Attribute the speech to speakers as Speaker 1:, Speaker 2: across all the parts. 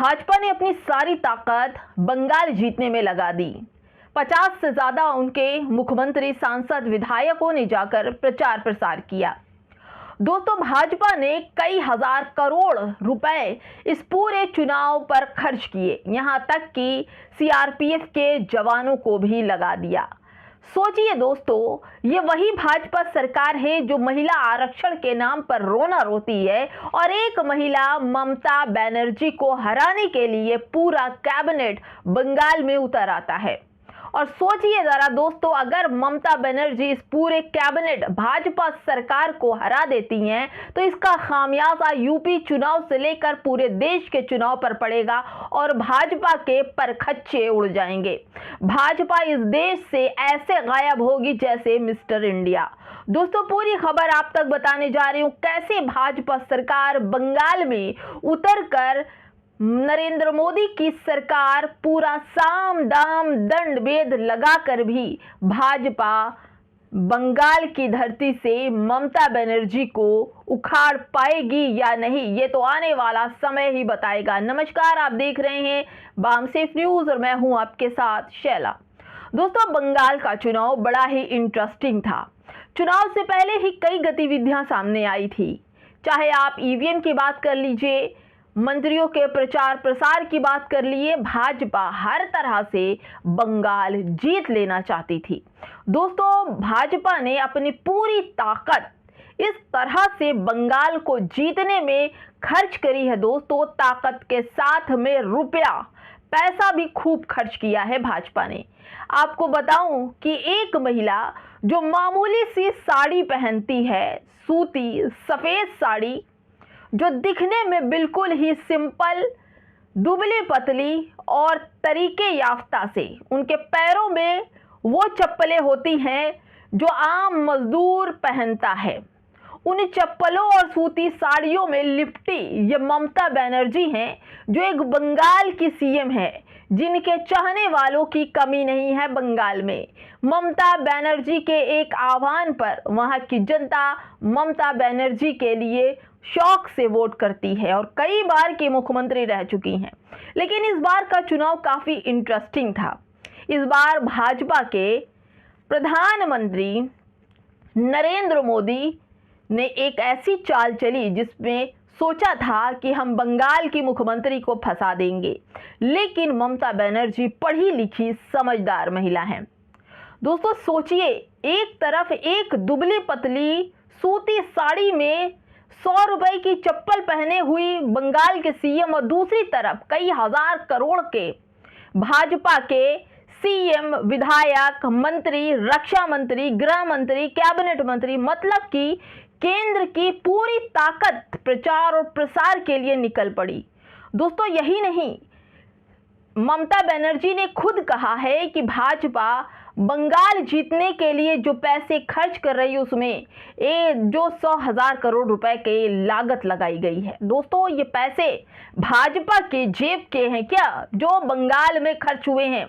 Speaker 1: भाजपा ने अपनी सारी ताकत बंगाल जीतने में लगा दी। 50 से ज्यादा उनके मुख्यमंत्री, सांसद, विधायकों ने जाकर प्रचार प्रसार किया। दोस्तों, भाजपा ने कई हजार करोड़ रुपए इस पूरे चुनाव पर खर्च किए, यहां तक कि सीआरपीएफ के जवानों को भी लगा दिया। सोचिए दोस्तों, ये वही भाजपा सरकार है जो महिला आरक्षण के नाम पर रोना रोती है और एक महिला ममता बनर्जी को हराने के लिए पूरा कैबिनेट बंगाल में उतर आता है। और सोचिए जरा दोस्तों, अगर ममता बनर्जी इस पूरे कैबिनेट भाजपा सरकार को हरा देती हैं तो इसका खामियाजा यूपी चुनाव से लेकर पूरे देश के चुनाव पर पड़ेगा और भाजपा के परखच्चे उड़ जाएंगे। भाजपा इस देश से ऐसे गायब होगी जैसे मिस्टर इंडिया। दोस्तों, पूरी खबर आप तक बताने जा रही हूं, कैसे भाजपा सरकार बंगाल में उतरकर नरेंद्र मोदी की सरकार पूरा साम दाम दंड भेद लगाकर भी भाजपा बंगाल की धरती से ममता बनर्जी को उखाड़ पाएगी या नहीं, ये तो आने वाला समय ही बताएगा। नमस्कार, आप देख रहे हैं बामसेफ न्यूज और मैं हूं आपके साथ शैला। दोस्तों, बंगाल का चुनाव बड़ा ही इंटरेस्टिंग था। चुनाव से पहले ही कई गतिविधियां सामने आई थी, चाहे आप ईवीएम की बात कर लीजिए, मंत्रियों के प्रचार प्रसार की बात कर लिए, भाजपा हर तरह से बंगाल जीत लेना चाहती थी। दोस्तों, भाजपा ने अपनी पूरी ताकत इस तरह से बंगाल को जीतने में खर्च करी है। दोस्तों, ताकत के साथ में रुपया पैसा भी खूब खर्च किया है भाजपा ने। आपको बताऊं कि एक महिला जो मामूली सी साड़ी पहनती है, सूती सफेद साड़ी, जो दिखने में बिल्कुल ही सिंपल, दुबली पतली और तरीके याफ्ता से, उनके पैरों में वो चप्पलें होती हैं जो आम मजदूर पहनता है, उन चप्पलों और सूती साड़ियों में लिपटी ये ममता बनर्जी हैं, जो एक बंगाल की सीएम है, जिनके चाहने वालों की कमी नहीं है बंगाल में। ममता बनर्जी के एक आह्वान पर वहां की जनता ममता बनर्जी के लिए शौक से वोट करती है और कई बार की मुख्यमंत्री रह चुकी हैं। लेकिन इस बार का चुनाव काफी इंटरेस्टिंग था। इस बार भाजपा के प्रधानमंत्री नरेंद्र मोदी ने एक ऐसी चाल चली जिसमें सोचा था कि हम बंगाल की मुख्यमंत्री को फंसा देंगे, लेकिन ममता बनर्जी पढ़ी लिखी समझदार महिला हैं। दोस्तों, सोचिए, एक तरफ एक दुबली पतली सूती साड़ी में 100 रुपए की चप्पल पहने हुई बंगाल के सीएम और दूसरी तरफ कई हजार करोड़ के भाजपा के सीएम, विधायक, मंत्री, रक्षा मंत्री, गृह मंत्री, कैबिनेट मंत्री, मतलब कि केंद्र की पूरी ताकत प्रचार और प्रसार के लिए निकल पड़ी। दोस्तों, यही नहीं, ममता बनर्जी ने खुद कहा है कि भाजपा बंगाल जीतने के लिए जो पैसे खर्च कर रही है उसमें जो 100,000 करोड़ रुपए की लागत लगाई गई है। दोस्तों, ये पैसे भाजपा के जेब के हैं क्या जो बंगाल में खर्च हुए हैं?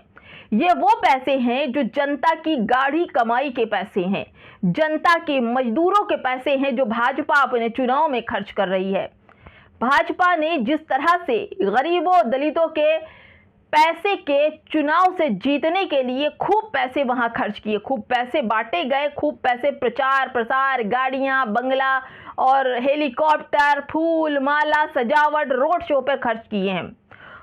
Speaker 1: ये वो पैसे हैं जो जनता की गाढ़ी कमाई के पैसे हैं, जनता के मजदूरों के पैसे हैं जो भाजपा अपने चुनाव में खर्च कर रही है। भाजपा ने जिस तरह से गरीबों, दलितों के पैसे के चुनाव से जीतने के लिए खूब पैसे वहां खर्च किए, खूब पैसे बांटे गए, खूब पैसे प्रचार प्रसार, गाड़ियां, बंगला और हेलीकॉप्टर, फूल माला, सजावट, रोड शो पर खर्च किए हैं।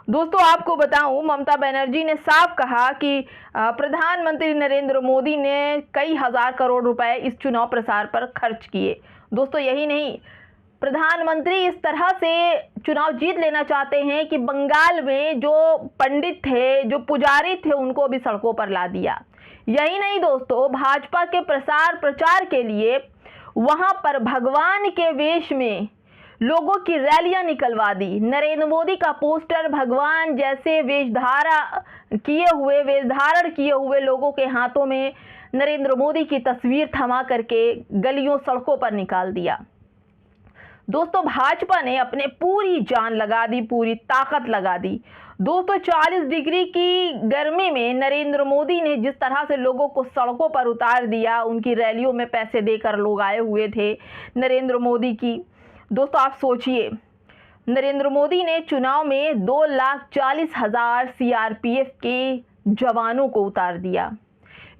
Speaker 1: दोस्तों, आपको बताऊं, ममता बनर्जी ने साफ कहा कि प्रधानमंत्री नरेंद्र मोदी ने कई हजार करोड़ रुपए इस चुनाव प्रसार पर खर्च किए। दोस्तों, यही नहीं, प्रधानमंत्री इस तरह से चुनाव जीत लेना चाहते हैं कि बंगाल में जो पंडित थे, जो पुजारी थे, उनको भी सड़कों पर ला दिया। यही नहीं दोस्तों, भाजपा के प्रसार प्रचार के लिए वहां पर भगवान के वेश में लोगों की रैलियां निकलवा दी। नरेंद्र मोदी का पोस्टर भगवान जैसे वेशधारण किए हुए लोगों के हाथों में नरेंद्र मोदी की तस्वीर थमा करके गलियों, सड़कों पर निकाल दिया। दोस्तों, भाजपा ने अपने पूरी जान लगा दी, पूरी ताकत लगा दी। दोस्तों, 40 डिग्री की गर्मी में नरेंद्र मोदी ने जिस तरह से लोगों को सड़कों पर उतार दिया, उनकी रैलियों में पैसे देकर लोग आए हुए थे नरेंद्र मोदी की। दोस्तों, आप सोचिए, नरेंद्र मोदी ने चुनाव में 2,40,000 सीआरपीएफ के जवानों को उतार दिया,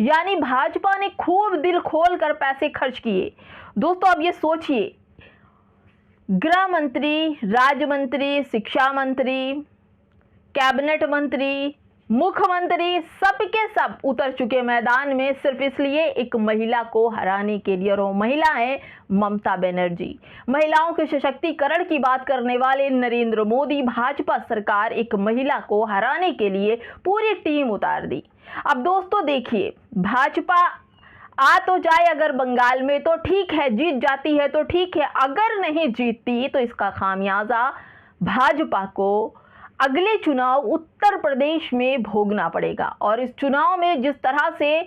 Speaker 1: यानी भाजपा ने खूब दिल खोल कर पैसे खर्च किए। दोस्तों अब ये सोचिए, गृह मंत्री, राज्य मंत्री, शिक्षा मंत्री, कैबिनेट मंत्री, मुख्यमंत्री सबके सब उतर चुके मैदान में सिर्फ इसलिए एक महिला को हराने के लिए, और वो महिला है ममता बनर्जी। महिलाओं के सशक्तिकरण की बात करने वाले नरेंद्र मोदी, भाजपा सरकार एक महिला को हराने के लिए पूरी टीम उतार दी। अब दोस्तों देखिए, भाजपा आ तो जाए अगर बंगाल में तो ठीक है, जीत जाती है तो ठीक है, अगर नहीं जीतती तो इसका खामियाजा भाजपा को अगले चुनाव उत्तर प्रदेश में भोगना पड़ेगा। और इस चुनाव में जिस तरह से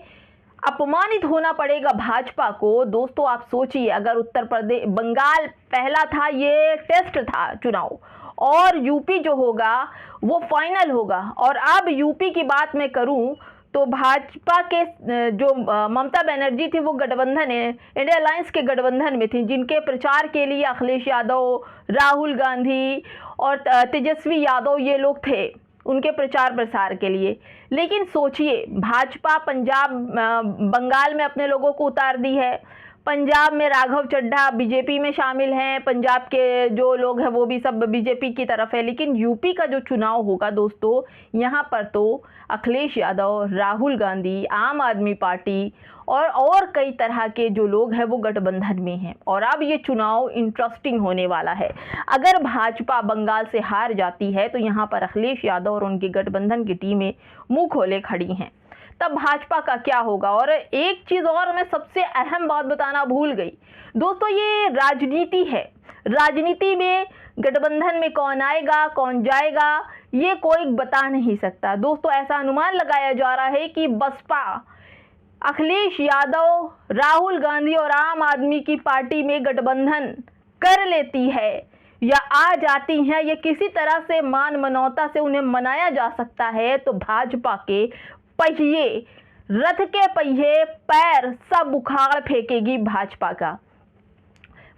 Speaker 1: अपमानित होना पड़ेगा भाजपा को, दोस्तों आप सोचिए, अगर उत्तर प्रदेश, बंगाल पहला था, ये टेस्ट था चुनाव, और यूपी जो होगा वो फाइनल होगा। और अब यूपी की बात मैं करूं तो भाजपा के जो ममता बनर्जी थी वो गठबंधन है, इंडिया अलायंस के गठबंधन में थी, जिनके प्रचार के लिए अखिलेश यादव, राहुल गांधी और तेजस्वी यादव ये लोग थे उनके प्रचार प्रसार के लिए। लेकिन सोचिए, भाजपा बंगाल में अपने लोगों को उतार दी है, पंजाब में राघव चड्ढा बीजेपी में शामिल हैं, पंजाब के जो लोग हैं वो भी सब बीजेपी की तरफ है। लेकिन यूपी का जो चुनाव होगा दोस्तों, यहाँ पर तो अखिलेश यादव, राहुल गांधी, आम आदमी पार्टी और कई तरह के जो लोग हैं वो गठबंधन में हैं। और अब ये चुनाव इंटरेस्टिंग होने वाला है। अगर भाजपा बंगाल से हार जाती है तो यहाँ पर अखिलेश यादव और उनके गठबंधन की टीमें मुंह खोले खड़ी हैं, तब भाजपा का क्या होगा। और एक चीज और मैं सबसे अहम बात बताना भूल गई दोस्तों, ये राजनीति है, राजनीति में गठबंधन में कौन आएगा कौन जाएगा ये कोई बता नहीं सकता। दोस्तों ऐसा अनुमान लगाया जा रहा है कि बसपा अखिलेश यादव, राहुल गांधी और आम आदमी की पार्टी में गठबंधन कर लेती है या आ जाती हैं, या किसी तरह से मान मनौता से उन्हें मनाया जा सकता है, तो भाजपा के पहिए, रथ के पहिए, पैर सब उखाड़ फेंकेगी भाजपा का।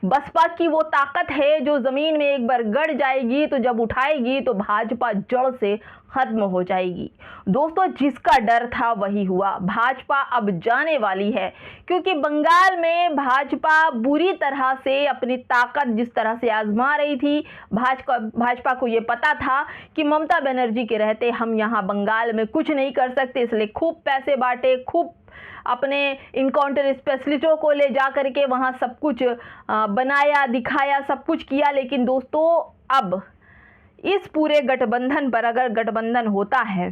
Speaker 1: बसपा की वो ताकत है जो जमीन में एक बार गड़ जाएगी तो जब उठाएगी तो भाजपा जड़ से खत्म हो जाएगी। दोस्तों जिसका डर था वही हुआ, भाजपा अब जाने वाली है, क्योंकि बंगाल में भाजपा बुरी तरह से अपनी ताकत जिस तरह से आजमा रही थी, भाजपा को ये पता था कि ममता बनर्जी के रहते हम यहाँ बंगाल में कुछ नहीं कर सकते, इसलिए खूब पैसे बांटे, खूब अपने इनकाउंटर स्पेशलिस्टों को ले जा करके वहाँ सब कुछ बनाया, दिखाया, सब कुछ किया। लेकिन दोस्तों अब इस पूरे गठबंधन पर अगर गठबंधन होता है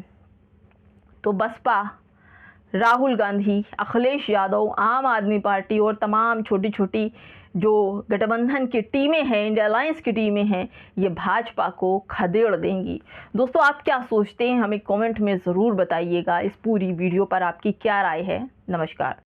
Speaker 1: तो बसपा, राहुल गांधी, अखिलेश यादव, आम आदमी पार्टी और तमाम छोटी छोटी जो गठबंधन की टीमें हैं, इंडिया अलायंस की टीमें हैं, ये भाजपा को खदेड़ देंगी। दोस्तों आप क्या सोचते हैं हमें कमेंट में ज़रूर बताइएगा। इस पूरी वीडियो पर आपकी क्या राय है। नमस्कार।